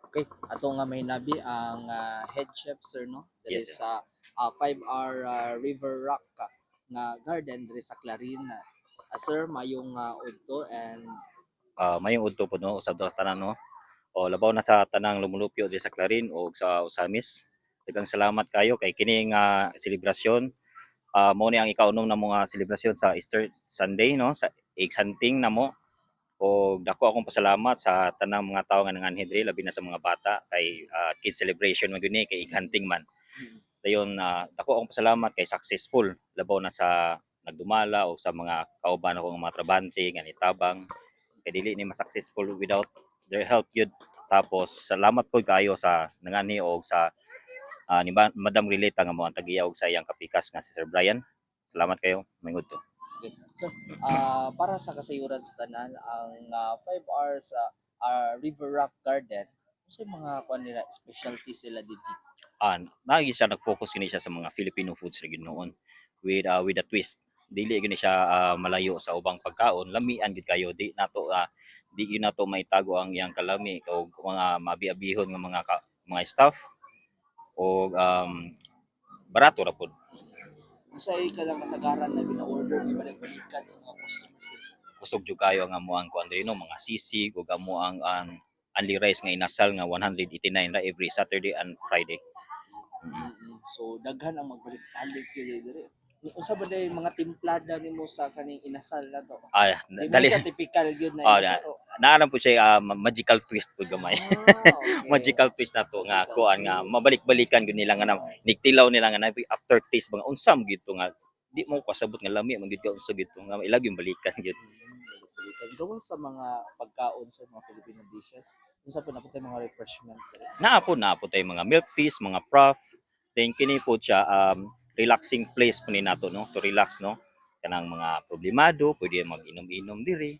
Okay, ato nga may nabi ang head chef sir no. Diri Yes, sir. sa 5R River Rock nga garden diri sa Clarin. Sir, mayong udto and Mayong udto po no usab sa tanan no. O labaw na sa tanang lumulupyo di sa Clarin o sa Usamis. Daghang salamat kayo kay kini nga selebrasyon. Mao ni ang ikaunom na mga selebrasyon sa Easter Sunday no sa egg hunting namo. O dako akong pasalamat sa tanang mga tawo nga nanganhi diri labi na sa mga bata kay kids celebration man gyud ni kay egg hunting man. mm, Dayon dako akong pasalamat kay successful labaw na sa nagdumala o sa mga kauban akong mga trabante nga nitabang kay dili ni ma-successful without their help yun. Tapos salamat po kayo sa nangani og sa ni Madam Rileta nga mo ang tagiya og sa iyang kapikas nga si Sir Brian. Salamat kayo. Mangud to. okay. Sir, para sa kasayuran sa tanan ang 5R sa River Rock Garden, unsay mga kuan nila specialties nila dito? Lagi siya nag-focus kini siya sa mga Filipino foods ra gyud noon with a twist. Dili gyud ni siya malayo sa ubang pagkaon, lamian gid kayo di gyud nato maitago ang iyang kalami og mga mabi-abihon nga mga staff o barato ra pod. Unsay kalang kasagaran na gina-order ni balik-balikan sa mga customers nila? Kusog jud kayo ang amuang kuan diri no mga sisig ug amuang ang only rice nga inasal nga 189 ra every Saturday and Friday. Mm. So daghan ang magbalik-balik gyud diri. Unsa ba day mga timplada nimo sa kaning inasal na to? Di man Dali siya typical gyud na oh inasal. Oh. naa po siya magical twist pud gamay. Okay. Magical twist na to nga Magical kuan nga twist. mabalik-balikan gyud nila nga nigtilaw nila nga na aftertaste mga unsam gyud to nga di mo kasabot nga lami man gyud ka unsa gyud to nga ilag yung balikan gyud. Balik-balikan. Gawa sa mga pagkaon sa mga Filipino dishes. Unsa pa na po mga refreshment diri? Naa po tay mga milk teas, mga prof. Then kini po siya relaxing place po ni nato no to relax no. Kanang mga problemado pwede mag-inom-inom diri.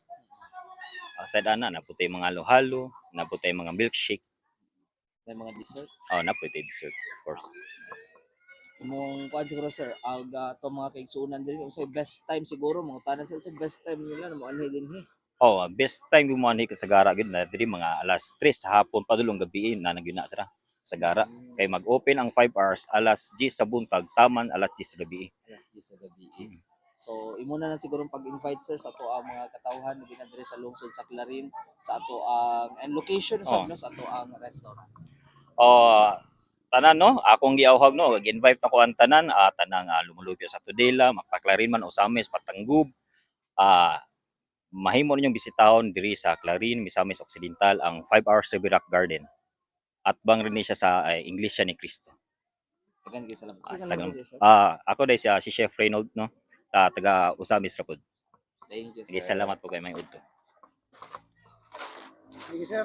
Aside ana na po tay mga halo-halo, na po tay mga milkshake. May mga dessert. Na po tay dessert of course. Imong kuan siguro sir, to mga kaigsuonan diri unsay best time siguro mga tanan sila sa best time nila na mo anhi dinhi. Best time yung mga ni kasagara gid na diri mga alas 3 sa hapon padulong gabi na nagyuna tara sagara. Kay Mm. mag-open ang 5 hours alas 10 sa buntag taman alas 10 sa gabi. Alas 10 sa gabi. Mm. So, imo na lang siguro pag-invite sir sa ato ang mga katawhan na binadre sa lungsod sa Clarin, sa ato ang and location sa Oh. no, sa ato ang restaurant. Oh, tanan no, akong giawhag no, gi-invite ako ang tanan, tanang lumulupyo sa Tudela, magpaklarin man Osamis, Patanggub. Ah, Mahimo ninyong bisitahon diri sa Clarin, Misamis Occidental ang 5 hours Rock Garden. At bang rin siya sa Iglesia ni Cristo. Dagan kay salamat. Sino Sa naman tagang ko sir? ako dai siya si Chef Reynold no, sa taga Usamis ra pod. Thank you Sige, sir. salamat po kay may udto. Thank you sir.